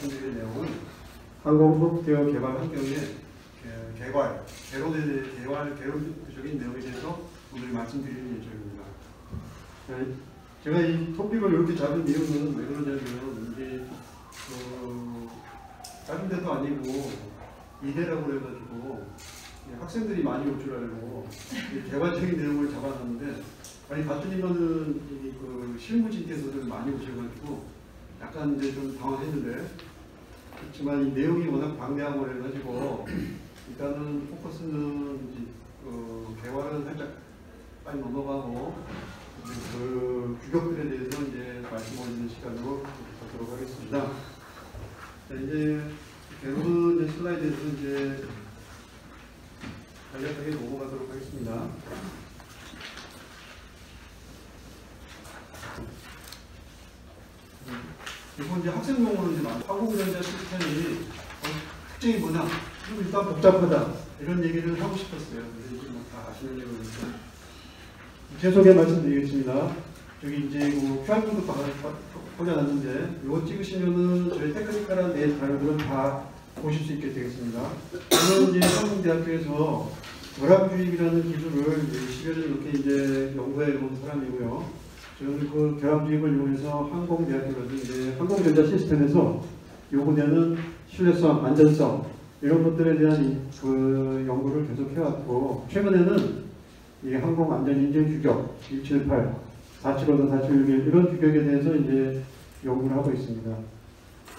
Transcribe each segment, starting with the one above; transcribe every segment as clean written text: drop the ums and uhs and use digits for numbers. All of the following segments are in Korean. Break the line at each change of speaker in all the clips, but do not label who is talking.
말씀드릴 내용은 항공 소프트웨어 개발 환경의 개론적인 내용에 대해서 오늘 말씀드릴 예정입니다. 제가 이 토픽을 이렇게 잡은 이유는 왜 그러냐면, 이제 다른 데도 아니고 이대라고 그래가지고 학생들이 많이 올 줄 알고 개발적인 내용을 잡아놨는데, 아니 가르치님은 그 실무진께서들 많이 오셔가지고 약간 이제 좀 당황했는데, 그렇지만 이 내용이 워낙 방대하고 그래가지고 일단은 포커스는 이제 개발은 살짝 빨리 넘어가고 그 규격들에 대해서 이제 말씀드리는 시간으로 갖도록 하겠습니다. 자, 이제 대부분 이제 슬라이드에서 이제 간략하게 넘어가도록 하겠습니다. 이건 이제 학생용으로 이제 항공전자 시스템이 특징이 뭐냐? 일단 복잡하다 이런 얘기를 하고 싶었어요. 이제 다 아시는 내용이니까 계속해 말씀드리겠습니다. 여기 이제 그 QR코드 꽂아놨는데 이거 찍으시면은 저희 테크니컬한 내 자료들은 다 보실 수 있게 되겠습니다. 저는 이제 한국대학교에서 결합주입이라는 기술을 10여 년 넘게 이제 연구해 온 사람이고요. 저는 그 결합주입을 이용해서 항공대학교라든지 항공전자 시스템에서 요구되는 신뢰성, 안전성 이런 것들에 대한 그 연구를 계속 해왔고, 최근에는 이 항공안전인증 규격 178, 475도 476 이런 규격에 대해서 이제 연구를 하고 있습니다.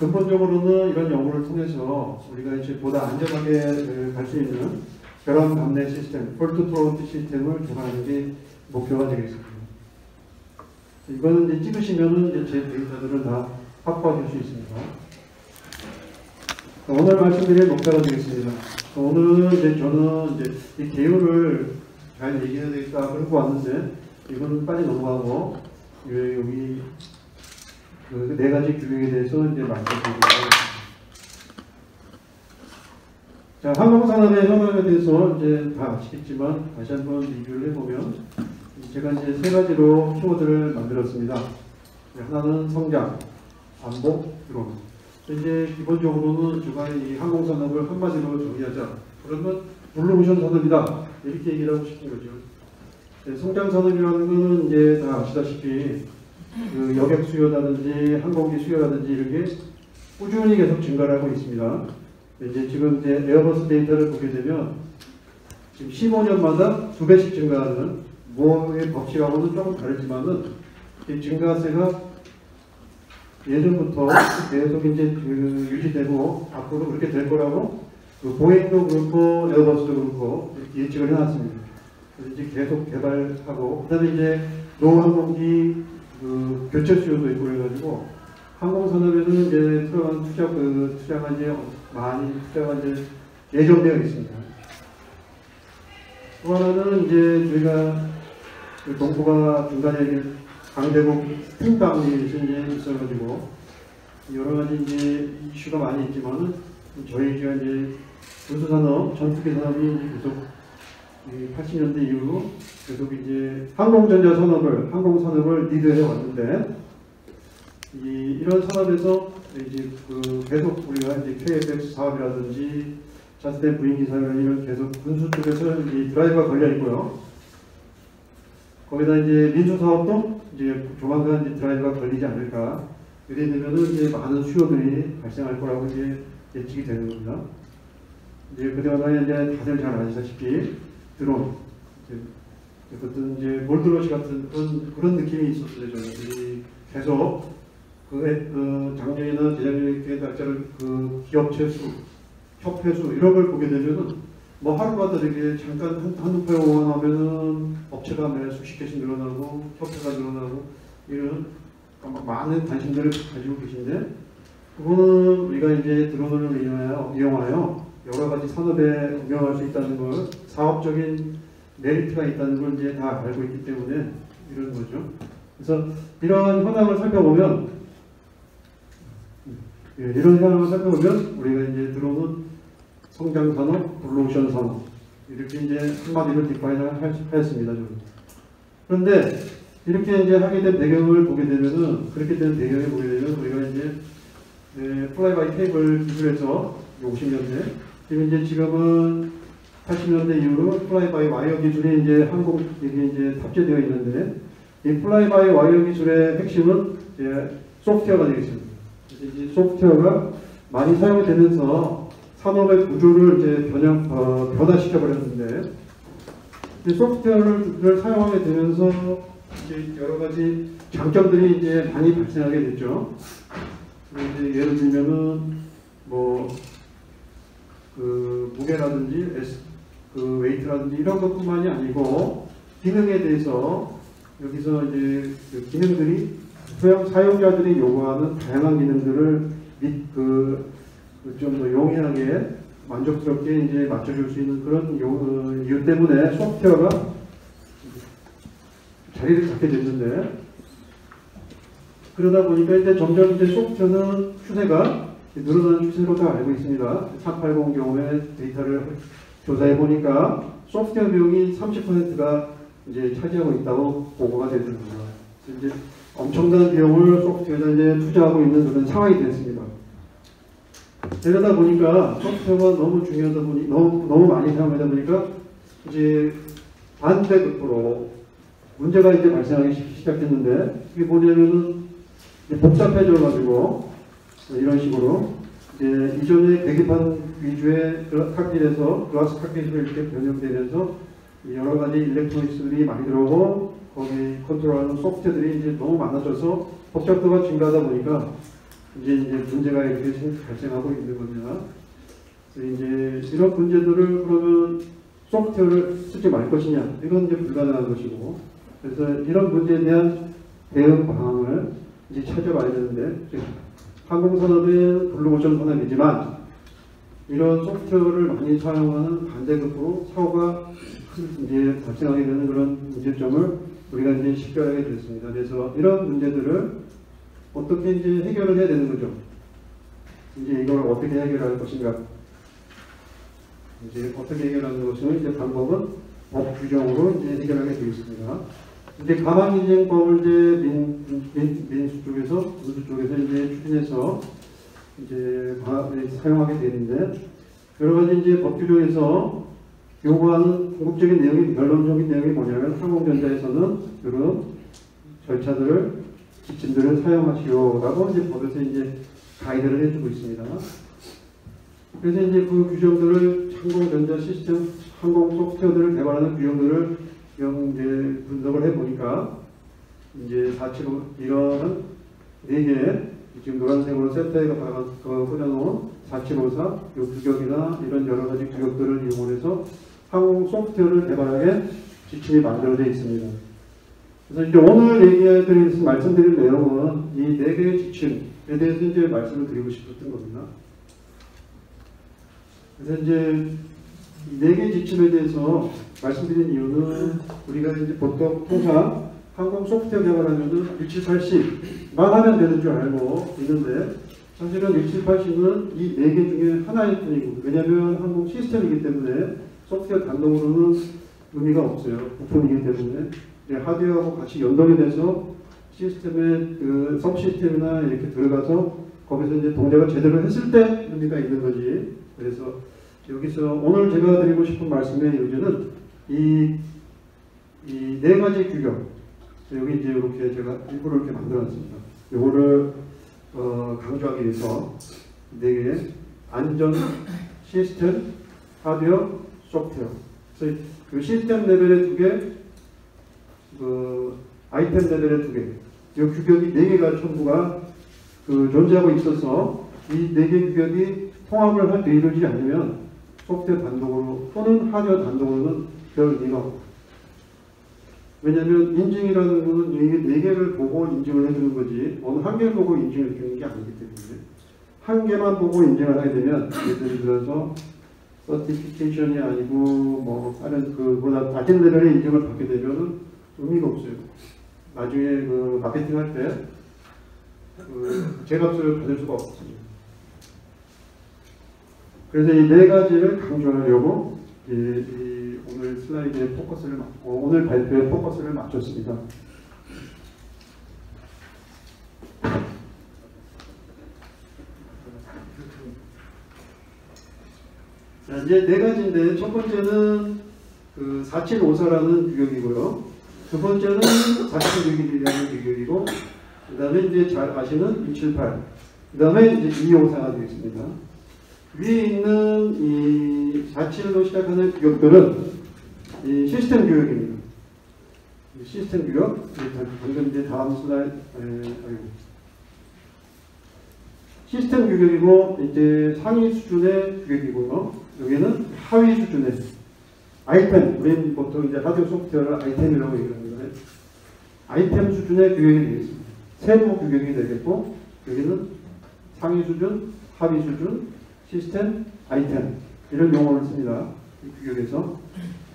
근본적으로는 이런 연구를 통해서 우리가 이제 보다 안전하게 갈 수 있는 결합 감내 시스템, 폴트 토론트 시스템을 개발하는 게 목표가 되겠습니다. 이거는 이제 찍으시면은 이제 제 데이터들을 다 확보하실 수 있습니다. 오늘 말씀드릴 목표가 되겠습니다. 오늘은 이제 저는 이제 이 개요를 잘 얘기해야 되겠다 그러고 왔는데, 이거는 빨리 넘어가고 여기 그 네 가지 규격에 대해서 이제 말씀드리도록 하겠습니다. 자, 항공산업의 현황에 대해서 이제 다 아시겠지만 다시 한번 리뷰를 해보면, 제가 이제 세 가지로 키워드를 만들었습니다. 하나는 성장, 반복, 드론. 이제 기본적으로는 제가 이 항공산업을 한마디로 정의하자. 그러면 블루오션 산업이다. 이렇게 얘기를 하고 싶은 거죠. 네, 성장 산업이라는 것은 이제 다 아시다시피 그 여객 수요라든지 항공기 수요라든지 이렇게 꾸준히 계속 증가를 하고 있습니다. 이제 지금 이제 에어버스 데이터를 보게 되면 지금 15년마다 2배씩 증가하는, 뭐의 법칙하고는 조금 다르지만은 이 증가세가 예전부터 계속 이제 유지되고 앞으로 그렇게 될 거라고 그 보잉도 그렇고 에어버스도 그렇고 이렇게 예측을 해놨습니다. 그래서 이제 계속 개발하고, 그다음에 이제 노항공기 그 교체 수요도 있고 그래가지고 항공산업에는 이제 들어간 투자가 이제 많이 투자가 이제 예정되어 있습니다. 또 하나는 이제 저희가 그 동부가 중간에 강대국 스팀방이 이제 있어가지고 여러 가지 이제 이슈가 많이 있지만은 저희가 이제 군수산업, 전투기 산업이 계속 80년대 이후로 계속 이제 항공전자 산업을, 항공산업을 리드해 왔는데, 이런 산업에서 이제 그 계속 우리가 이제 KFX 사업이라든지 차세대 부인기 사업이라든지 계속 군수 쪽에서 이 드라이브가 걸려 있고요. 거기다 이제 민수 사업도 이제 조만간 이제 드라이브가 걸리지 않을까. 이래 되면은 이제 많은 수요들이 발생할 거라고 이제 예측이 되는 겁니다. 이제 그동안 이제 다들 잘 아시다시피 드론, 어떤 이제 몰드로시 같은 그런 느낌이 있었어요. 저는 계속 작년이나 재작년에 날짜를 그 기업체 수, 협회 수 이런 걸 보게 되면은 뭐 하루마다 이렇게 잠깐 한 회가 오가면은 업체가 매 수십 개씩 늘어나고 협회가 늘어나고 이런 많은 관심들을 가지고 계신데, 그거는 우리가 이제 드론을 이용하여 여러 가지 산업에 응용할 수 있다는 걸, 사업적인 메리트가 있다는 걸 이제 다 알고 있기 때문에 이런 거죠. 그래서 이러한 현황을 살펴보면, 우리가 이제 드론은 성장 산업, 블루오션 산업 이렇게 이제 한마디로 디파인을 하였습니다. 저는. 그런데 이렇게 이제 하게 된 배경을 보게 되면은, 그렇게 된 배경을 보게 되면 우리가 이제 플라이 바이 테이블 기술에서 50년대, 지금은 80년대 이후로 플라이 바이 와이어 기술이 이제 한국에 이제 탑재되어 있는데, 이 플라이 바이 와이어 기술의 핵심은 이제 소프트웨어가 되겠습니다. 그래서 이 소프트웨어가 많이 사용이 되면서 산업의 구조를 이제 변화시켜 버렸는데, 이 소프트웨어를 사용하게 되면서 이제 여러 가지 장점들이 이제 많이 발생하게 됐죠. 이제 예를 들면은 무게라든지 웨이트라든지 이런 것뿐만이 아니고 기능에 대해서 여기서 이제 그 기능들이 사용자들이 요구하는 다양한 기능들을 좀 더 용이하게 만족스럽게 이제 맞춰줄 수 있는 그런 이유 때문에 소프트웨어가 자리를 잡게 됐는데, 그러다 보니까 이제 점점 이제 소프트웨어는 추세가 늘어나는 추세로 다 알고 있습니다. 380 경우에 데이터를 조사해 보니까 소프트웨어 비용이 30%가 이제 차지하고 있다고 보고가 되더라고요. 이제 엄청난 비용을 소프트웨어에 이제 투자하고 있는 그런 상황이 됐습니다. 이러다 보니까 소프트웨어가 너무 중요하다 보니 너무 많이 사용하다 보니까 이제 반대급부로 문제가 이제 발생하기 시작했는데, 이게 뭐냐면은 복잡해져 가지고 이런 식으로 이제 이전에 계기판 위주의 칵핏에서 글라스 칵핏으로 이렇게 변형되면서 여러 가지 일렉트로닉스들이 많이 들어오고 거기 컨트롤하는 소프트들이 이제 너무 많아져서 복잡도가 증가하다 보니까 이제 문제가 이렇게 발생하고 있는 겁니다. 이제 이런 문제들을 그러면 소프트웨어를 쓰지 말 것이냐, 이건 이제 불가능한 것이고, 그래서 이런 문제에 대한 대응 방안을 이제 찾아봐야 되는데, 항공산업의 블루오션 산업이지만 이런 소프트웨어를 많이 사용하는 반대급부로 사고가 이제 발생하게 되는 그런 문제점을 우리가 이제 식별하게 됐습니다. 그래서 이런 문제들을 어떻게 이제 해결을 해야 되는 거죠. 이제 이걸 어떻게 해결할 것인가. 이제 어떻게 해결하는 것은 이제 방법은 법 규정으로 이제 해결하게 되겠습니다. 이제 가망인증법을 이제 민수 쪽에서 이제 추진해서 이제 사용하게 되는데, 여러 가지 이제 법 규정에서 요구하는 궁극적인 내용이, 결론적인 내용이 뭐냐면 항공전자에서는 이런 절차들을 지침들을 사용하시오라고 이제 법에서 이제 가이드를 해주고 있습니다. 그래서 이제 그 규정들을 항공전자 시스템, 항공 소프트웨어들을 개발하는 규정들을 이제 분석을 해보니까 이제 475 이런 4개 지금 노란색으로 센터에 꽂아놓은 4754 요 규격이나 이런 여러 가지 규격들을 이용해서 항공 소프트웨어를 개발하게 지침이 만들어져 있습니다. 그래서 이제 오늘 말씀드릴 내용은 이 4개의 지침에 대해서 이제 말씀을 드리고 싶었던 겁니다. 그래서 이제 이 4개의 지침에 대해서 말씀드린 이유는 우리가 이제 보통 통상 항공 소프트웨어 개발하면은 1780만 하면 되는 줄 알고 있는데, 사실은 1780은 이 4개 중에 하나일 뿐이고, 왜냐하면 항공 시스템이기 때문에 소프트웨어 단독으로는 의미가 없어요. 부품이기 때문에. 하드웨어하고 같이 연동이 돼서 시스템의 그 서브시스템이나 이렇게 들어가서 거기서 이제 동작을 제대로 했을 때 의미가 있는 거지. 그래서 여기서 오늘 제가 드리고 싶은 말씀의 요지는 이 4가지 규격, 여기 이제 이렇게 제가 일부러 이렇게 만들어놨습니다. 요거를 강조하기 위해서 4개의 안전, 시스템, 하드웨어, 소프트웨어. 그래서 그 시스템 레벨의 2개, 그 아이템 레벨의 2개, 이 규격이 4개가 전부가 존재하고 있어서 이 4개 규격이 통합을 이루어지지 않으면 소프트웨어 단독으로 또는 하드웨어 단독으로는 별 의미가 없고, 왜냐하면 인증이라는 것은 이게 4개를 보고 인증을 해주는 거지 어느 한 개를 보고 인증을 해주는 게 아니기 때문에 한 개만 보고 인증을 하게 되면, 예를 들어서 서티피케이션이 아니고 뭐 다른 그보다 낮은 레벨의 인증을 받게 되면 의미가 없어요. 나중에 그 마케팅 할 때 제값을 받을 수가 없습니다. 그래서 이 4가지를 강조하려고 오늘 슬라이드에 오늘 발표에 포커스를 맞췄습니다. 자, 이제 네 가지인데, 첫 번째는 그 4754라는 규격이고요. 두 번째는 4761이라는 규격이고, 그 다음에 이제 잘 아시는 278. 그 다음에 이제 254가 되겠습니다. 위에 있는 이 47로 시작하는 규격들은 이 시스템 규격입니다. 시스템 규격, 방금 이제 다음 슬라이드, 시스템 규격이고, 이제 상위 수준의 규격이고요. 여기는 하위 수준의 아이템, 우리는 보통 이제 하드웨어 소프트웨어를 아이템이라고 얘기합니다. 아이템 수준의 규격이 되겠습니다. 세부 규격이 되겠고, 여기는 상위 수준, 하위 수준, 시스템, 아이템, 이런 용어를 씁니다. 이 규격에서.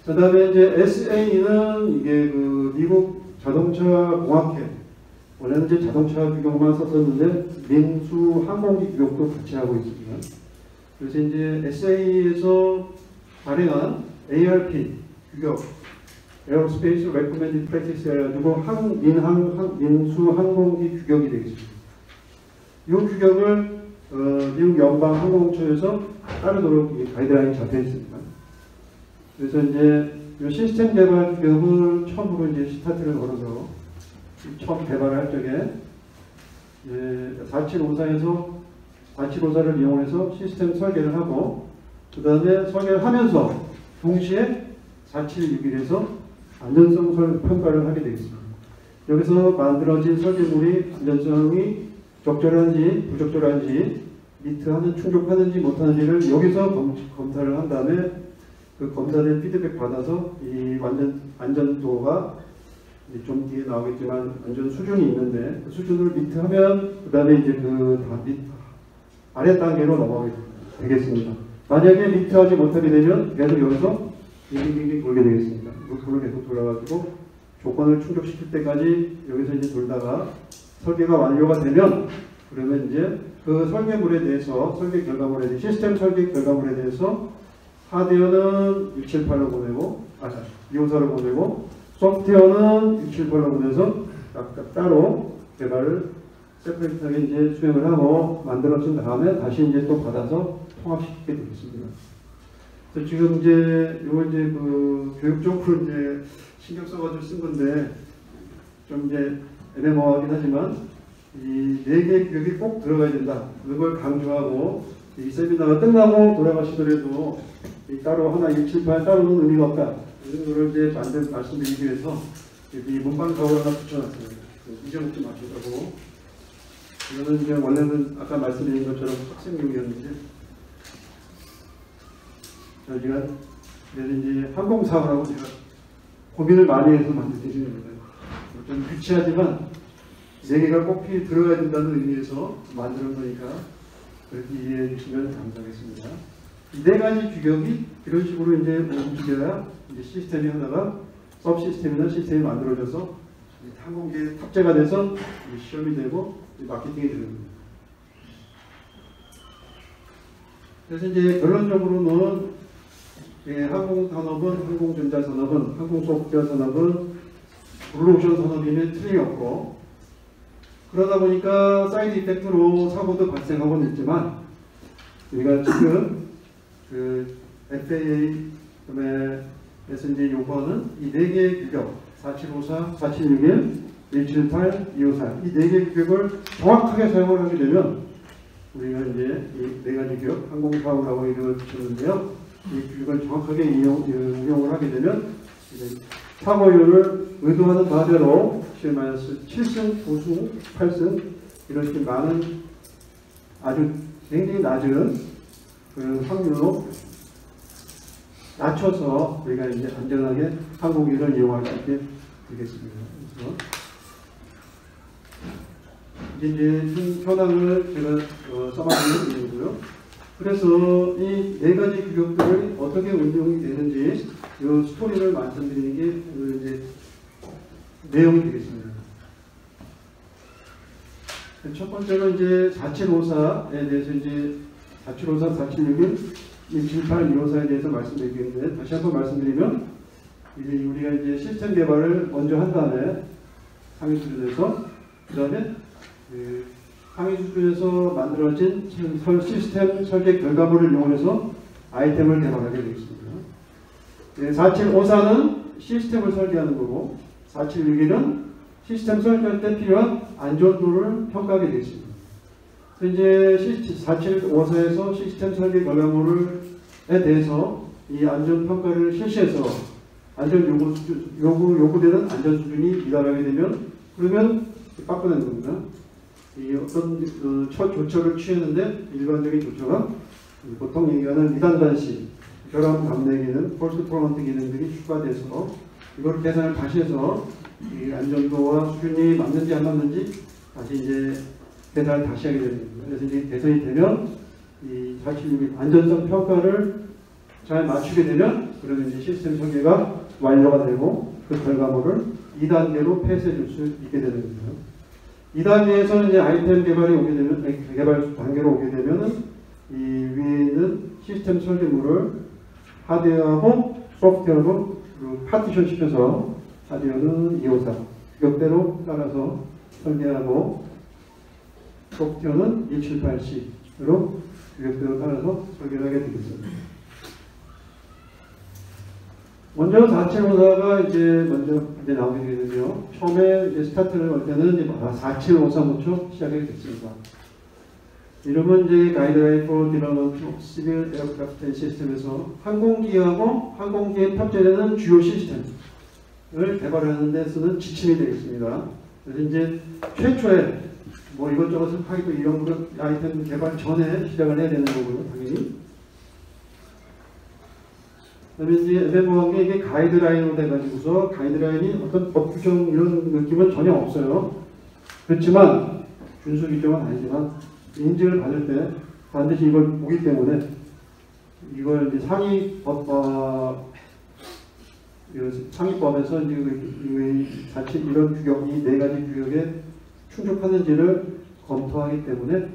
그 다음에 이제 SA는 이게 그 미국 자동차 공학회, 원래는 이제 자동차 규격만 썼었는데 민수 항공기 규격도 같이 하고 있습니다. 그래서 이제 SA에서 발행한 ARP 규격, Aerospace Recommended Practice 해가지고 민수 항공기 규격이 되겠습니다. 이 규격을 미국 연방항공처에서 따르도록 가이드라인이 잡혀 있습니다. 그래서 이제 이 시스템 개발 규격을 처음으로 이제 스타트를 걸어서 처음 개발을 할 적에 4754에서 4754를 이용해서 시스템 설계를 하고, 그 다음에 설계를 하면서 동시에 4761에서 안전성 평가를 하게 되겠습니다. 여기서 만들어진 설계물이 안전성이 적절한지 부적절한지 미트하는 충족하는지 못하는지를 여기서 검사를 한 다음에 그 검사된 피드백 받아서 이 안전도가 좀 뒤에 나오겠지만 안전 수준이 있는데 그 수준을 미트하면 그 다음에 이제 아래 단계로 넘어가게 되겠습니다. 만약에 미트하지 못하게 되면 계속 여기서 빙빙빙 돌게 되겠습니다. 루프를 계속 돌아가지고 조건을 충족시킬 때까지 여기서 이제 돌다가 설계가 완료가 되면 그러면 이제 그 설계물에 대해서 설계 결과물에 대해서 시스템 설계 결과물에 대해서 하드웨어는 678로 보내고 254로 보내고 소프트웨어는 678로 보내서 각각 따로 개발을 세퍼레이트하게 이제 수행을 하고 만들어진 다음에 다시 이제 또 받아서 통합시키게 되겠습니다. 그래서 지금 이제 이거 이제 그 교육적으로 이제 신경 써가지고 쓴 건데 좀 이제 애매모호하긴 하지만 이 4개의 규격이 꼭 들어가야 된다. 그걸 강조하고 이 세미나가 끝나고 돌아가시더라도 이 따로 하나 678 따로는 의미가 없다. 이런 거를 이제 말씀드리기 위해서 이 문방사고를 하나 붙여놨습니다. 잊어먹지 마시라고. 이거는 이제 원래는 아까 말씀드린 것처럼 학생용이었는데 저희가 이제 항공사고라고 제가 고민을 많이 해서 만들어진 겁니다. 좀 유치하지만 4개가 꼭 들어가야 된다는 의미에서 만드는 거니까 그렇게 이해해 주시면 감사하겠습니다. 이 4가지 규격이 이런 식으로 이제 움직여야 이제 시스템이 하나가 서브 시스템이나 시스템이 만들어져서 항공기에 탑재가 돼서 시험이 되고 마케팅이 되는 겁니다. 그래서 이제 결론적으로는 항공산업은, 항공전자산업은, 항공소프트웨어 산업은 블루오션 산업임에 틀림이 없고, 그러다 보니까 사이드 이펙트로 사고도 발생하고는 있지만 우리가 지금 그 FAA 그다음에 S&J 요구하는 이 4개의 규격 4754, 4761, 178, 254 이 4개의 규격을 정확하게 사용을 하게 되면 우리가 이제 이 4가지 규격 항공사고라고 이름을 붙였는데요. 이 규격을 정확하게 운용을 하게 되면 사고율을 의도하는 바대로 -7승, 9승, 8승 이렇게 많은 아주 굉장히 낮은 그 확률로 낮춰서 우리가 이제 안전하게 항공기를 이용할 수 있게 되겠습니다. 그래서 이제 현황을 제가 써마리는 이유고요. 그래서 이 4가지 규격들이 어떻게 운용이 되는지 이 스토리를 말씀드리는 게 오늘 이제 내용이 되겠습니다. 첫 번째로 이제 4754에 대해서 이제 4754, 4761, 178, 254에 대해서 말씀드리겠는데 다시 한번 말씀드리면 이제 우리가 이제 시스템 개발을 먼저 한 다음에 상위 수준에서 그 다음에 상위 수준에서 만들어진 시스템 설계 결과물을 이용해서 아이템을 개발하게 되겠습니다. 4754는 시스템을 설계하는 거고 4761은 시스템 설계할 때 필요한 안전도를 평가하게 되겠습니다. 이제 4754에서 시스템 설계 결과물에 대해서 이 안전평가를 실시해서 안전 요구되는 안전 수준이 미달하게 되면 그러면 바꿔내는 겁니다. 이 어떤 첫 조처를 취했는데 일반적인 조처가 보통 얘기하는 리단던시, 결함 감내 기능, 폴스 톨런트 기능들이 추가돼서 이걸 계산을 다시 해서 이 안전도와 수준이 맞는지 안 맞는지 다시 이제 계산을 다시 하게 됩니다. 그래서 이제 개선이 되면 이 4761 안전성 평가를 잘 맞추게 되면 그러면 이제 시스템 설계가 완료가 되고 그 결과물을 2단계로 폐쇄해 줄 수 있게 되는 겁니다. 2단계에서 이제 아이템 개발이 오게 되면 개발 단계로 오게 되면은 이 위에 있는 시스템 설계물을 하드웨어하고 소프트웨어로 파티션 시켜서 하드웨어는 254 규격대로 따라서 설계하고 소프트웨어는 178C로 규격대로 따라서 설계를 하게 되겠습니다. 먼저 4754가 이제 나오게 되는데요. 처음에 이제 스타트를 할 때는 47535초 시작하게 됐습니다. 이름은 이제 가이드라인 for development of civil aircraft system에서 항공기하고 항공기에 탑재되는 주요 시스템을 개발하는 데 쓰는 지침이 되겠습니다. 그래서 이제 최초에 뭐 이것저것 하기도 이런 아이템 개발 전에 시작을 해야 되는 거고요, 당연히. 그다음에 이제 애매모호한 게 이게 가이드라인으로 돼가지고서 가이드라인이 어떤 법 규정 이런 느낌은 전혀 없어요. 그렇지만 준수 규정은 아니지만 인증을 받을 때 반드시 이걸 보기 때문에 이걸 이제 상위법에서 이제 자칫 이런 규격, 이 네 가지 규격에 충족하는지를 검토하기 때문에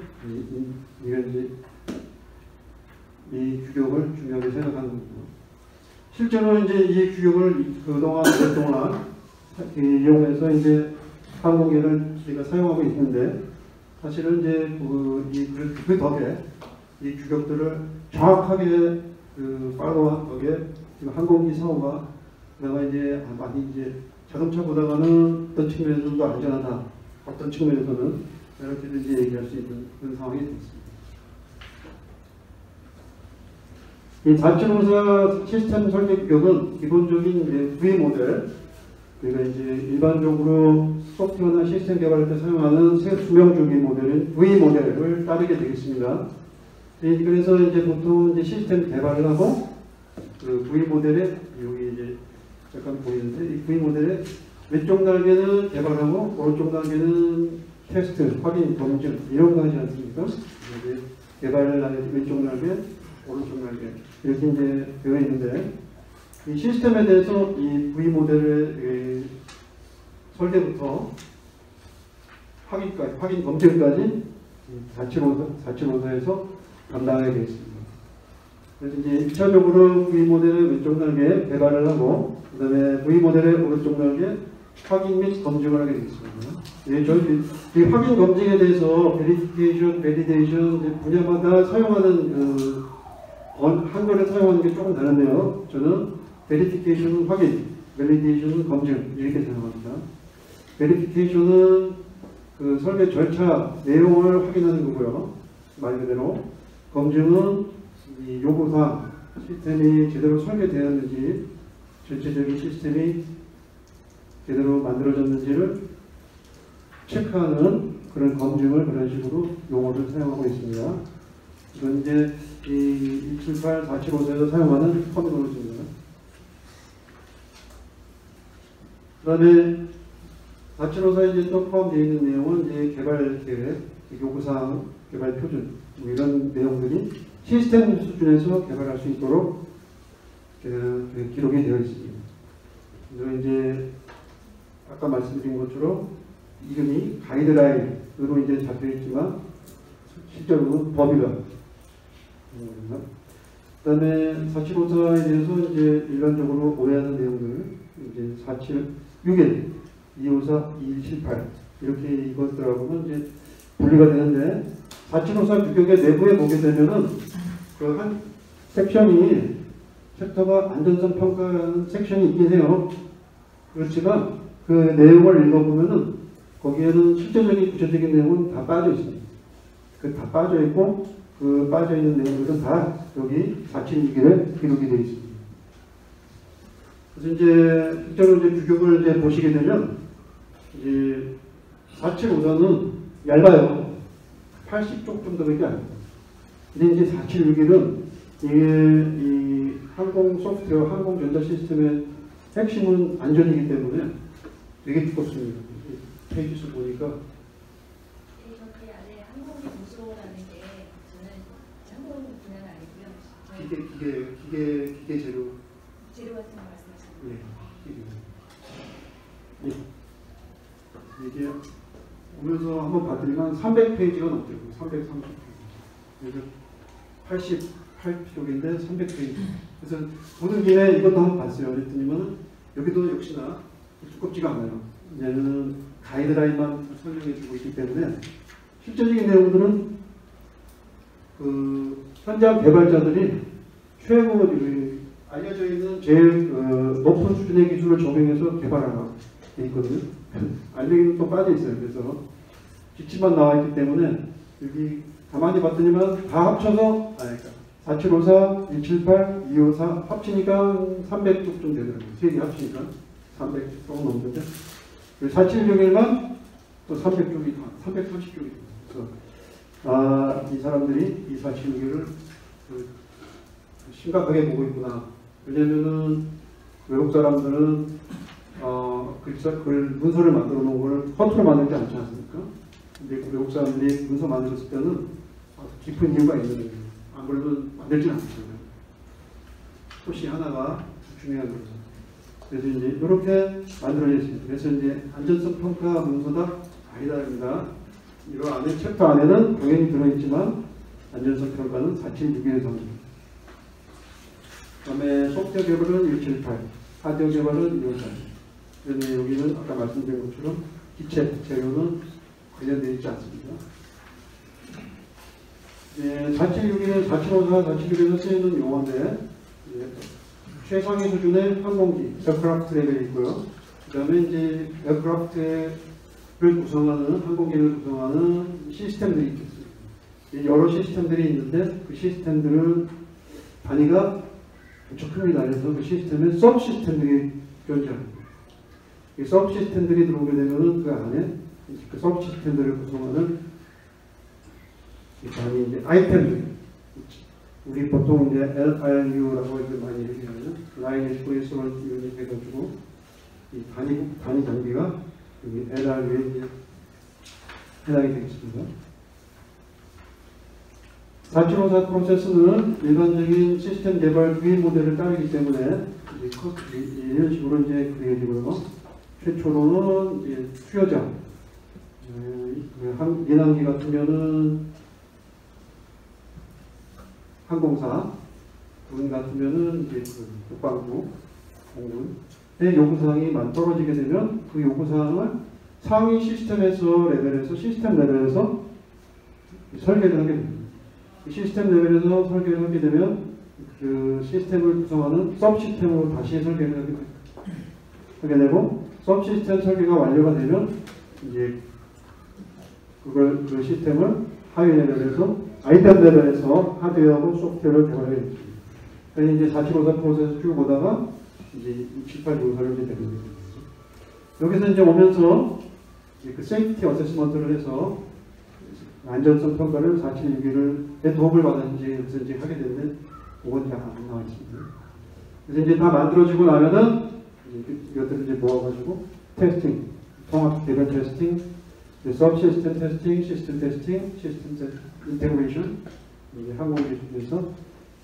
이건 이제 이 규격을 중요하게 생각하는 겁니다. 실제로 이제 이 규격을 그동안 오랫동안 이용해서 이제 항공기를 저희가 사용하고 있는데 사실은 이제 그 덕에 이 규격들을 정확하게 팔로우하게 항공기 사고가 그나마 이제 많이 이제 자동차 보다가는 어떤 측면에서도 안전하다, 어떤 측면에서는 이렇게 이제 얘기할 수 있는 그런 상황이 됐습니다. 이 4754 시스템 설계 규격은 기본적인 V 모델, 그러니까 이제 일반적으로 소프트웨어나 시스템 개발할 때 사용하는 수명주기 모델인 V 모델을 따르게 되겠습니다. 그래서 이제 보통 이제 시스템 개발을 하고 그 V 모델에 여기 이제 잠깐 보이는데 이 V 모델에 왼쪽 날개는 개발하고 오른쪽 날개는 테스트, 확인, 검증 이런 거 하지 않습니까? 이제 개발 날개 왼쪽 날개, 오른쪽 날개 이렇게 이제 되어 있는데 이 시스템에 대해서 이 V 모델의 설계부터 확인 검증까지 4754에서 담당하게 되어 있습니다. 그래서 이제 1차적으로 V 모델의 왼쪽 날개 개발을 하고 그 다음에 V 모델의 오른쪽 날개 확인 및 검증을 하게 되어 있습니다. 예, 저희 이 확인 검증에 대해서 베리피케이션, 베리데이션 분야마다 사용하는 한글에 사용하는 게 조금 다른데요. 저는 베리피케이션은 확인, 밸리데이션은 검증 이렇게 사용합니다. 베리피케이션은 그 설계 절차 내용을 확인하는 거고요. 말 그대로 검증은 이 요구사항 시스템이 제대로 설계되었는지 전체적인 시스템이 제대로 만들어졌는지를 체크하는 그런 검증을 그런 식으로 용어를 사용하고 있습니다. 이건 이제 이 278, 4754에서 사용하는 터미놀로지입니다. 그 다음에 4754에 이제 또 포함되어 있는 내용은 이제 개발 계획, 요구사항, 개발 표준 뭐 이런 내용들이 시스템 수준에서 개발할 수 있도록 기록이 되어 있습니다. 그리고 이제 아까 말씀드린 것처럼 이름이 가이드라인으로 이제 잡혀 있지만 실제로는 법이다. 그 다음에 4754에 대해서 이제 일반적으로 오해하는 내용들 이제 4761, 254, 2178 이렇게 이것들하고는 이제 분리가 되는데 4754 규격의 내부에 보게 되면은 그 섹션이 챕터가 안전성 평가라는 섹션이 있긴 해요. 그렇지만 그 내용을 읽어보면은 거기에는 실제적인 구체적인 내용은 다 빠져 있습니다. 그 다 빠져 있고 그 빠져 있는 내용들은 다 여기 4.2기에 기록이 되어 있습니다. 그래서 이제 실제로 이제 규격을 이제 보시게 되면 이제 4.754는 얇아요. 80쪽 정도밖에 안 돼요. 근데 이제 4.761은 이게 이 항공 소프트웨어, 항공 전자 시스템의 핵심은 안전이기 때문에 되게 두껍습니다. 페이지 수 보니까.
그 안에 항공기 무소라는 게 저는 항공 분야는 아니고요.
기계 재료.
재료 같은 거 말씀하시는
예, 기계. 예. 이게 오면서 한번 봤더니만 300페이지가 넘더라고요. 330페이지. 그래서 88쪽인데 300페이지. 그래서 보는 길에 이것도 한번 봤어요. 그랬더니만 여기도 역시나 두껍지가 않아요. 얘는 가이드라인만 설명해 주고 있기 때문에 실제적인 내용들은 그 현장 개발자들이 최고 알려져 있는 제일 높은 수준의 기술을 적용해서 개발하고 돼 있거든요. 알려기는 또 빠져 있어요. 그래서 지침만 나와 있기 때문에 여기 가만히 봤더니만 다 합쳐서 4754, 178, 254 합치니까 300쪽 좀 되더라고요. 세 개 합치니까 300쪽 조금 넘는데 4761만 또 300쪽이 330쪽이 그래서 이 사람들이 이 4761을 심각하게 보고 있구나. 왜냐면은 외국 사람들은 문서를 만들어 놓은 걸 허투루 만들지 않지 않습니까? 근데 외국 사람들이 문서 만들었을 때는 깊은 이유가 있는 거예요. 안 그러면 만들지 않잖아요. 토시 하나가 중요한 거죠. 그래서 이제 이렇게 만들어져 있습니다. 그래서 이제 안전성 평가 문서다 아니다입니다. 이 안에 챕터 안에는 당연히 들어있지만 안전성 평가는 4.6에 담깁니다. 그다음에 소프트웨어 개발은 178, 하드웨어 개발은 254. 그런데 여기는 아까 말씀드린 것처럼 기체 재료는 관련되어 있지 않습니다. 4.6은 4.54, 4.6에서 쓰이는 용어인데 최상위 수준의 항공기, 에어크래프트 레벨이 있고요. 그 다음에 이제 에어크래프트를 구성하는, 항공기를 구성하는 시스템들이 있겠습니다. 여러 시스템들이 있는데 그 시스템들은 단위가 엄청 큽니다. 그래서 그 시스템에 서브 시스템들이 존재합니다. 이 서브 시스템들이 들어오게 되면은 그 안에 그 서브 시스템들을 구성하는 단위 이제 아이템들. 우리 보통 이제 LRU라고 이렇게 많이 얘기하는 라인 리스포인스를 이용해가지고 이 단위 장비가 여기 LRU에 해당이 되겠습니다. 4.54 프로세스는 일반적인 시스템 개발 구인 모델을 따르기 때문에 이런 식으로 이제 그려지고요. 최초로는 이제 수요자, 민항기 같으면은 항공사, 군 같으면은 이제 국방부, 공군의 요구사항이 떨어지게 되면 그 요구사항을 상위 시스템에서 레벨에서 시스템 레벨에서 설계를 하게 됩니다. 시스템 레벨에서 설계를 하게 되면 그 시스템을 구성하는 서브 시스템으로 다시 설계를 하게 되고 서브 시스템 설계가 완료가 되면 이제 그 시스템을 하위 레벨에서 아이템 레벨에서 하드웨어하고 소프트웨어를 개발하게 됩니다. 그래서 이제 4.54 프로세스 쭉 오다가 이제 678 요소를 이제 되게 됩니다. 여기서 이제 오면서 이제 그 세이프티 어세스먼트를 해서 안전성 평가를 4.6의 도움을 받았는지 여기서 이제 하게 되는데 그건 잘 안 나와 있습니다. 그래서 이제 다 만들어지고 나면은 이것들을 이제 모아가지고 테스팅, 통합 개별 테스팅, 서브 시스템 테스팅, 시스템 테스팅, 시스템 인테그레이션, 이제 항공기술에서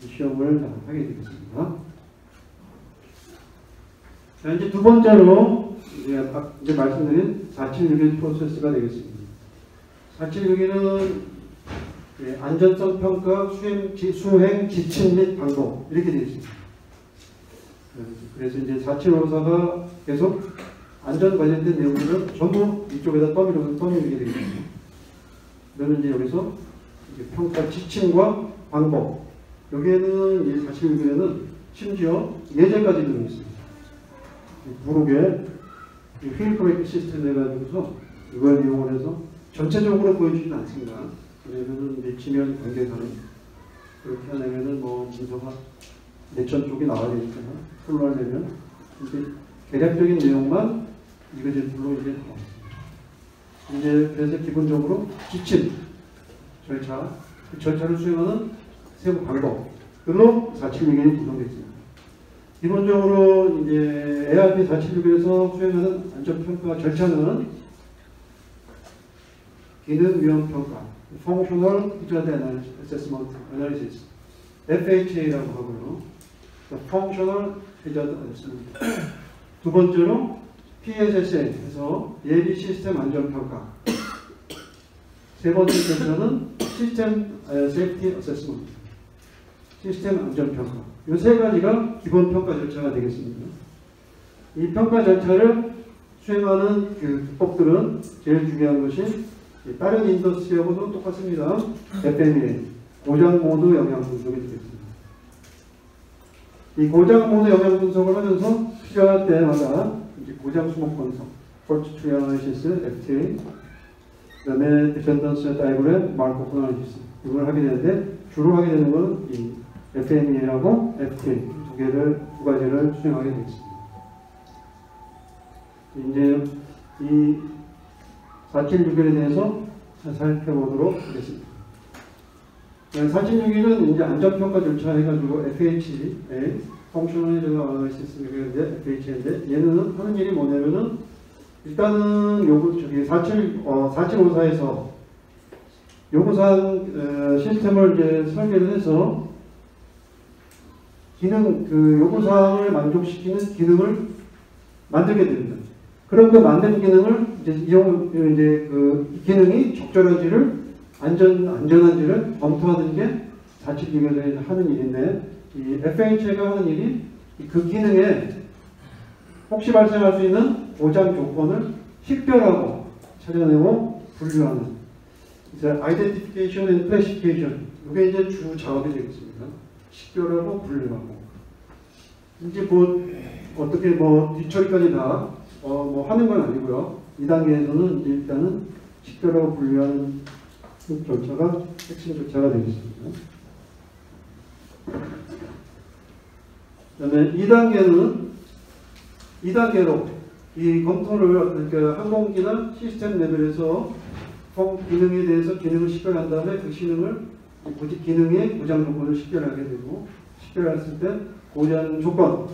시험을 하게 되겠습니다. 자, 이제 두 번째로 이제 말씀드린 4.6의 프로세스가 되겠습니다. 4.6에는 안전성 평가, 수행 지침 및 방법 이렇게 되어 있습니다. 그래서 이제 4.754가 계속 안전 관련된 내용들은 전부 이쪽에다 떠밀게 되겠습니다. 그러면 이제 여기서 이제 평가 지침과 방법 여기에는 이 47개는 심지어 예제까지 들어있습니다. 부록에 휠 브레이크 시스템 해가지고서 이걸 이용을 해서 전체적으로 보여주지는 않습니다. 왜냐면은 이제 지면 관계사는 그렇게 하려면은 뭐 문서가 내천 쪽이 나와야 되니까요. 풀로 하려면 이제 대략적인 내용만 이거제품으로 이제 나왔습니다. 이제 그래서 기본적으로 지침 절차, 그 절차를 수행하는 세부 방법들로 476이 구성되어 있습니다. 기본적으로 이제 ARP 476에서 수행하는 안전평가 절차는 기능 위험 평가, Functional Hazard Assessment Analysis, FHA라고 하고요. Functional Hazard Assessment. 두 번째로 PSSA에서 예비 시스템 안전 평가. 세 번째 절차는 시스템 세이프티 어세스먼트, 시스템 안전 평가. 이 세 가지가 기본 평가 절차가 되겠습니다. 이 평가 절차를 수행하는 그 기법들은 제일 중요한 것이 다른 인더스트리하고도 똑같습니다. FMEA, 고장 모드 영향 분석이 되겠습니다. 이 고장 모드 영향 분석을 하면서 필요할 때마다 이제 고장 수목 분석, Fault Tree Analysis, FTA, 그 다음에 Dependence Diagram, Markov Analysis 이걸 하게 되는데 주로 하게 되는 것은 이 FMEA하고 FTA 두 가지를 수행하게 되겠습니다. 이제 이 476일에 대해서 살펴보도록 하겠습니다. 476일은 이제 안전평가 절차 해가지고 FHA, Functional Hazard Analysis가 있는데 FHA인데 얘는 하는 일이 뭐냐면은 일단은 저기 4754에서 요구사항 시스템을 이제 설계를 해서 요구사항을 만족시키는 기능을 만들게 됩니다. 그럼 그 만든 기능을 이제 그 기능이 적절한지를 안전한지를 검토하는 게 476에서 하는 일인데 이 FHA가 하는 일이 그 기능에 혹시 발생할 수 있는 고장 조건을 식별하고 찾아내고 분류하는 이제 Identification and Classification 이게 이제 주 작업이 되겠습니다. 식별하고 분류하고 이제 뭐 어떻게 뭐 뒤처리까지 다 뭐 하는 건 아니고요. 2단계에서는 이제 일단은 식별하고 분류하는 절차가 핵심 절차가 되겠습니다. 그다음에 2단계로 이 검토를 그러니까 항공기나 시스템 레벨에서 기능에 대해서 기능을 식별한 다음에 그 기능의 고장 조건을 식별하게 되고 식별했을 때 고장 조건,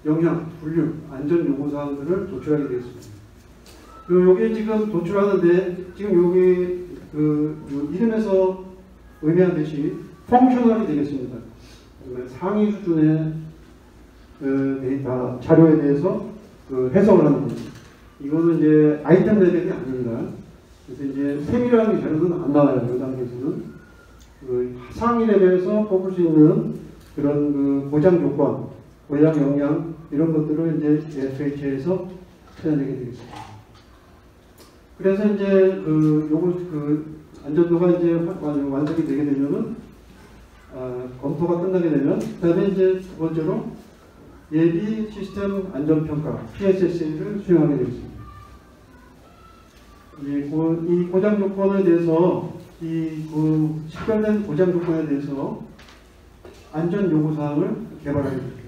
영향, 분류, 안전 요구 사항들을 도출하게 되겠습니다. 여기 지금 도출하는데 지금 여기 이름에서 의미하듯이 펑셔널이 되겠습니다. 상위 수준의 데이터 자료에 대해서 해석을 하는 겁니다. 이거는 이제 아이템 레벨이 아닙니다. 그래서 이제 세밀한 자료는 안 나와요. 이 단계에서는 상위 레벨에서 뽑을 수 있는 그런 고장 조건, 고장 영향 이런 것들을 이제 FHA에서 찾아내게 되겠습니다. 그래서 이제 안전도가 이제 완성이 되게 되면은 검토가 끝나게 되면 그다음에 이제 두 번째로 예비 시스템 안전평가 PSSA를 수행하게 되겠습니다. 이 고장 조건에 대해서 식별된 고장 조건에 대해서 안전 요구 사항을 개발하게 됩니다.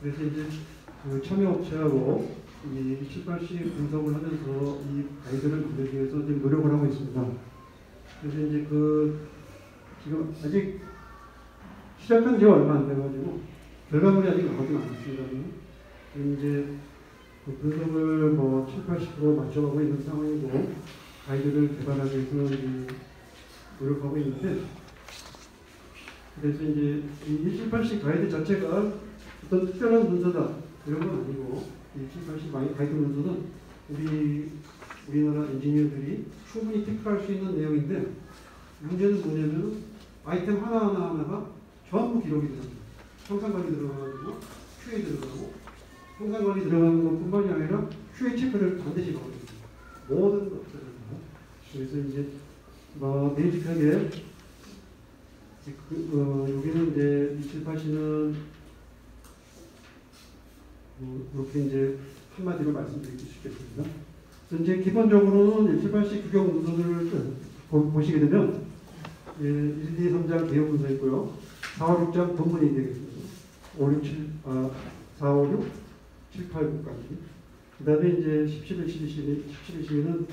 그래서 이제 참여업체하고 이 7,8시 분석을 하면서 이 가이드를 만들기 위해서 지금 노력을 하고 있습니다. 그래서 이제 지금 아직 시작한 지가 얼마 안 돼가지고 결과물이 아직 나오진 않았습니다. 이제 분석을 7, 80% 맞춰가고 있는 상황이고 가이드를 개발하기 위해서 노력하고 있는데 그래서 이제 이 7, 80 가이드 자체가 어떤 특별한 문서다 이런 건 아니고 이 7, 80 가이드 문서는 우리나라 엔지니어들이 충분히 테크할 수 있는 내용인데 문제는 뭐냐면 아이템 하나하나가 전부 기록이 들어갑니다. 청산관리 들어가고 QA 들어가고 청산관리 들어가는 것뿐만이 아니라 QA 체크를 반드시 받습니다. 모든 것들입니다. 그래서 이제 베이직하게 여기는 이제 2784는 이렇게 이제 한마디로 말씀드리기 쉽겠습니다. 이제 기본적으로는 1784 규격 문서들을 보시게 되면 1, 2, 3장 개요 문서 있고요. 4, 5, 6장 본문이 되겠습니다. 5, 6, 7, 4, 5, 6, 7, 8, 9까지. 그 다음에 이제 17, 12, 12는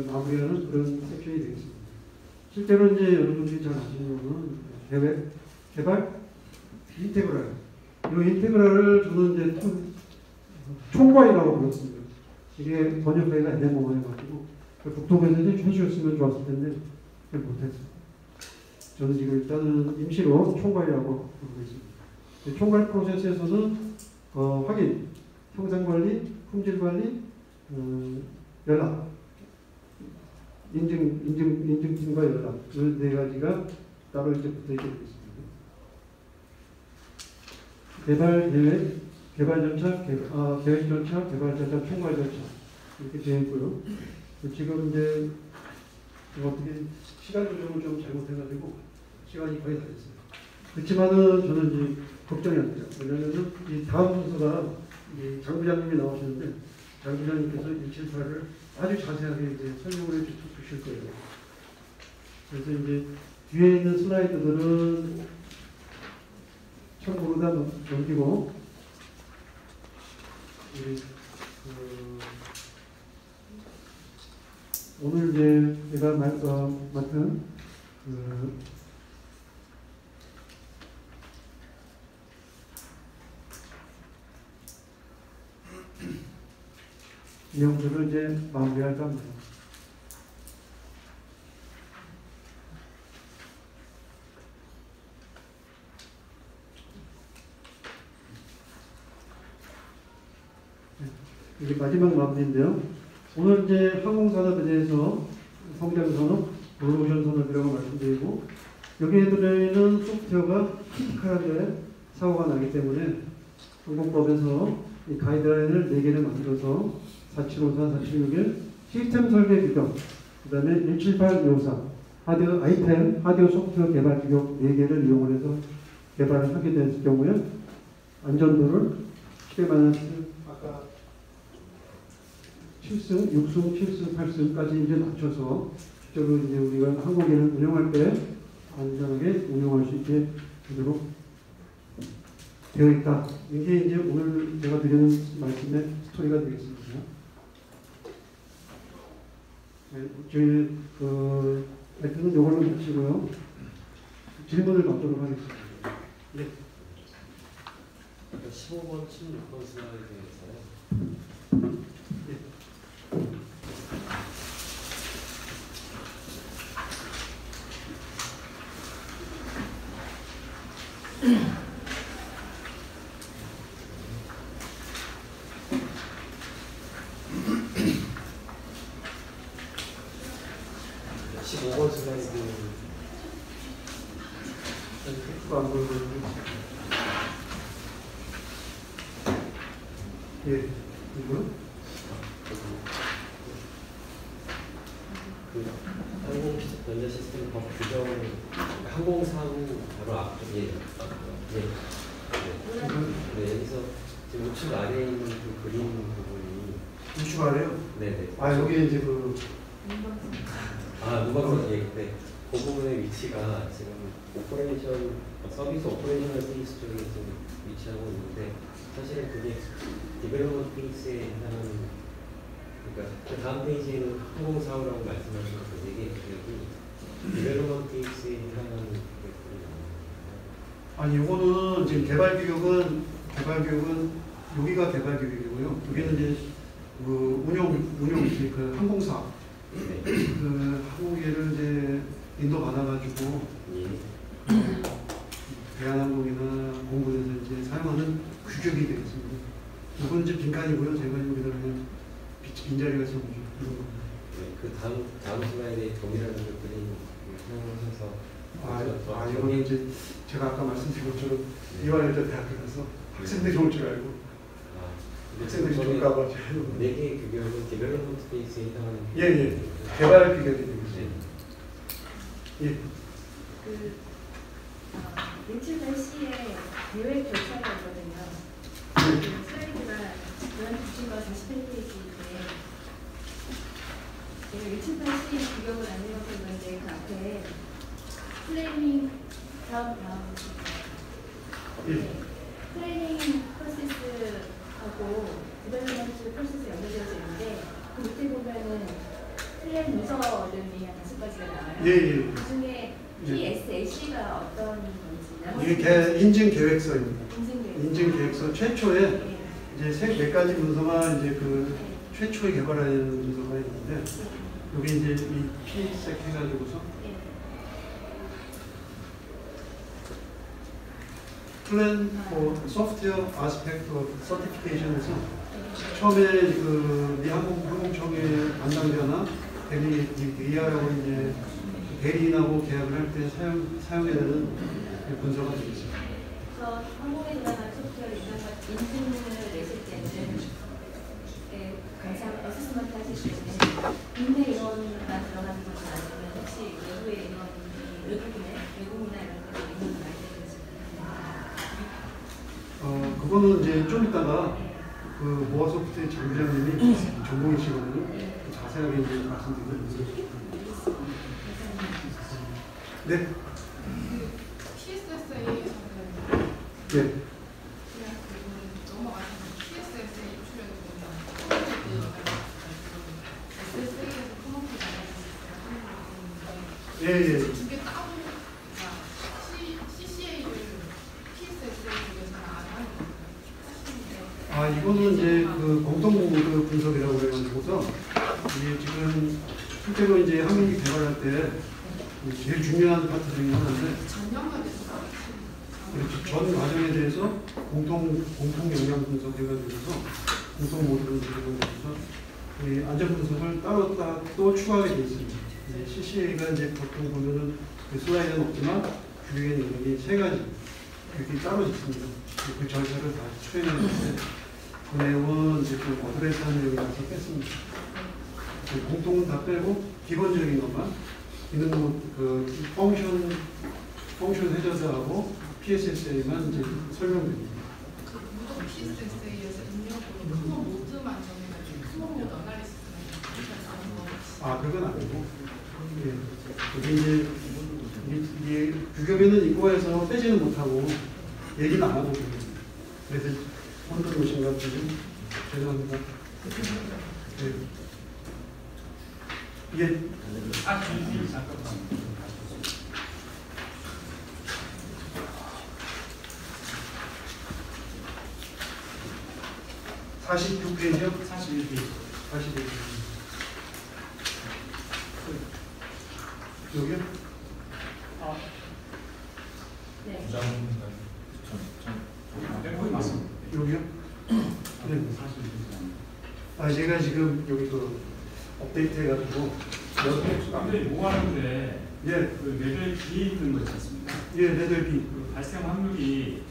마무리하는 그런 섹션이 되겠습니다. 실제로 이제 여러분들이 잘 아시는 거는 개발 인테그랄. 이 인테그랄을 저는 이제 총괄이라고 불렀습니다. 이게 번역하기가 애매모호해가지고 국토부에서 해주셨으면 좋았을 텐데 못했어요. 저는 지금 일단은 임시로 총괄이라고 부르고 있습니다. 총괄 프로세스에서는 확인, 형상관리, 품질관리, 연락, 인증팀과 연락 이 네 가지가 따로 이제 붙어있게 되겠습니다. 개발 계획, 개발 절차, 계획 절차, 개발 절차, 총괄 절차 이렇게 되어 있고요. 지금 이제 어떻게 시간 조정을 좀 잘못해가지고 시간이 거의 다 됐어요. 그렇지만은 저는 이제 걱정이 안 돼요. 왜냐하면 이 다음 순서가 이 장 부장님이 나오시는데 장 부장님께서 178을 아주 자세하게 이제 설명을 해 주실 거예요. 그래서 이제 뒤에 있는 슬라이드들은 참고로 다 넘기고 우리 오늘 이제 제가 맡은 내용들을 이제 마무리할까 합니다. 이게 마지막 마무리인데요. 오늘 이제 항공산업에 대해서 성장산업, 블루오션 산업이라고 말씀드리고 여기에 들어있는 소프트웨어가 크리티컬하게 사고가 나기 때문에 항공법에서 이 가이드라인을 4개를 만들어서 4754, 4761 시스템 설계 규격, 그 다음에 178, 254 하드웨어 아이템, 하드웨어 소프트웨어 개발 규격 4개를 이용을 해서 개발을 하게 됐을 경우에 안전도를 10에 아까 7승, 6승, 7승, 8승까지 이제 낮춰서 실제로 이제 우리가 항공기를 운영할 때 안전하게 운영할 수 있게 되도록 되어 있다. 이게 이제 오늘 제가 드리는 말씀의 스토리가 되겠습니다. 네, 저희 발표는 이걸로 마치고요. 질문을 받도록 하겠습니다. 네.
15번, 16번 슬라이드에서요.
네.
15번 슬라이드.
안 보여드리고. 예, 이거?
그 항공 변자 시스템 법 규정 항공사고 바로 앞쪽에 네, 여기서 지금 우측 아래에 있는 그 그림 부분이
우측 아래요?
네네.
여기 이제 그
문방선 네. 그 부분의 위치가 지금 오퍼레이션 서비스 오퍼레이셔널 페이스 쪽에 지금 위치하고 있는데 사실은 그게 디벨로먼트 페이스에 해당하는 그러니까 그 다음 페이지에는 항공사고라고 말씀하신 그 4개의 규격이 디벨로먼트 페이스에 해당하는 규격들이 나옵니다.
아니, 요거는 지금 개발 규격은 여기가 개발 규격이고요. 여기는 이제 그 운영 그 항공사
네.
그 항공기를 이제 인도 받아가지고
예.
대한항공이나 공군에서 이제 사용하는 규격이 되겠습니다. 이건 이제 빈칸이고요. 제가 여기다 그냥 빈자리가 있어서 이런 겁니다.
네, 그 다음 슬라이드에 동일한 것들이 사용을 해서
이거는 이제 제가 아까 말씀드린 것처럼 이화여자 대학교 가서 학생들이 올 줄 알고 학생들이 줄까봐
4개의 규격은 디벨로먼트 페이스에 해당하는
예. 개발 규격이 되겠습니다. 예.
17-C의 계획 절차가 있거든요. 그 슬라이드가 그런 주신거 48페이지인데 제가 17-C 규격을 안 읽어서 그런데 그 앞에 플래닝 다음 플래닝 프로세스하고 디벨롭먼트 프로세스 연결되어져 있는데 그 밑에 보면은 플랜 문서들이 한 5가지가 나와요.
예.
그 중에 PSAC가 어떤 건지
이게 인증 계획서입니다.
인증
인증 계획서 최초에
네.
이제 몇 가지 문서가 이제 그 최초에 개발하는 문서가 있는데 여기 이제 이 PSAC 해가지고서 Plan for Software Aspect of Certification에서 처음에 그 미항공청의 담당자나 대리하고 이제 대리인하고 계약을 할 때 사용해야 되는 문서가 되겠습니다.
그래서 항공에 들어간 소프트웨어 인증을 내실 때는 감사 어세스먼트 하실 때는 국내 인원만 들어가는 것이 아니면 혹시 외부의 인원이 외국이나 이런 것들이 있는지 알게 되시나요?
그거는 이제 좀 이따가 그 모아소프트의 장 부장님이 전공이시거든요. 자세하게 이제 말씀드리겠습니다. 네.
PSSA에서는
네.
그냥 넘어가서 PSSA 입출해도 된다. SSA에서科目
예.
두개 따로 CCA를 PSSA 쪽에서는 안 하는 건가요?
이거는 이제 그 공동모드 분석이라고 해가지고서 이게 지금 실제로 이제 항공기 개발할 때 제일 중요한 파트 중에 하나인데
전형화돼서
그렇죠. 전 과정에 대해서 공통 영향 분석해가지고서 공통 모드 분석해가지고서 이 안전 분석을 따로 또 추가하게 돼 있습니다. CCA가 이제 보통 보면은 그 슬라이드는 없지만 규격의 능력이 3가지 이렇게 따로 있습니다. 그 절차를 다 추행했는데 그 내용은 이제 좀 어드레스한 내용이라서 뺐습니다. 공통은 다 빼고 기본적인 것만 기능 그 펑션 해저드하고 PSSA만 이제 설명드립니다.
그 무조 PSSA에서 입력으로科目모드만 정해가지고科目모드 어나리시스만
그건 아니고 이게 이제 이게 규격에는 이과에서 빼지는 못하고 얘기는 안 하고 그래서 혼돈 오신 것 같아요. 죄송합니다. 네. 이게 46페이지요? 41페이지. 여기요?
네.
여기요? 네. 제가 지금 여기 그 업데이트 해가지고
근데 뭐 하는데
예,
그 레벨 B에 있는 거 있지 않습니까?
예, 레벨 B.
그 발생 확률이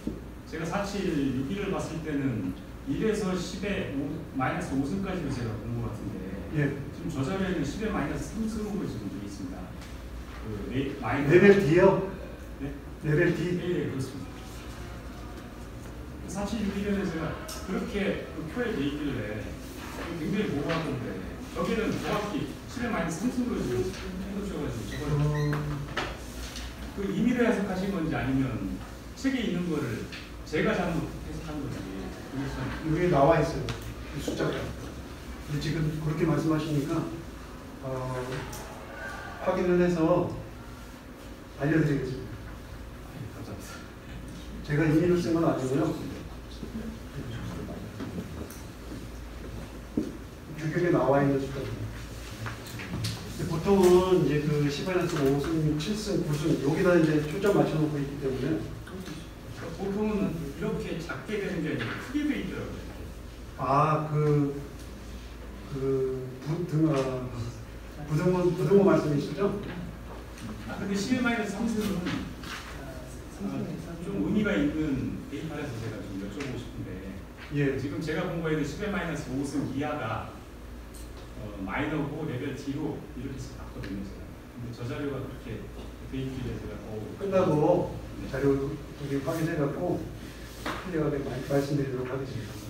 제가 476을 봤을 때는 1에서 10에 마이너스 5승까지로 제가 본 것 같은데
예.
지금 저 자료에는 10에 마이너스 3승으로 지금 되어 있습니다. 그 마이너스
레벨 D요?
네?
레벨 D?
예, 그렇습니다. 476일에는 제가 그렇게 그 표에 돼 있길래 굉장히 모호하던데 여기는 정확히 10에 마이너스 3승으로 지금 해놓으셔가지고 저걸 그 임의로 해석하신 건지 아니면 책에 있는 거를 제가 잘못 해석한 건지 그래서
여기 나와 있어요. 이 숫자가. 근데 지금 그렇게 말씀하시니까 확인을 해서 알려드리겠습니다.
감사합니다.
제가 임의로 쓴 건 아니고요. 규격에 나와 있는 숫자입니다. 보통은 이제 그 10-5승, 7승, 9승 여기다 이제 초점 맞춰놓고 있기 때문에
보통은 이렇게 작게 되는 게 아니라 크게 돼 있더라고요.
부등호 말씀이시죠?
근데 10에 마이너스 3승은 좀 의미가 있는 데이터라서 제가 좀 여쭤보고 싶은데
예.
지금 제가 본 거에는 10에 마이너스 5승 이하가 마이너고 레벨 D로 이렇게 봤거든요. 제가. 근데 저 자료가 그렇게 돼 있길래 제가
끝나고 자료 두 개 확인해갖고 클리어하게 말씀드리도록 하겠습니다.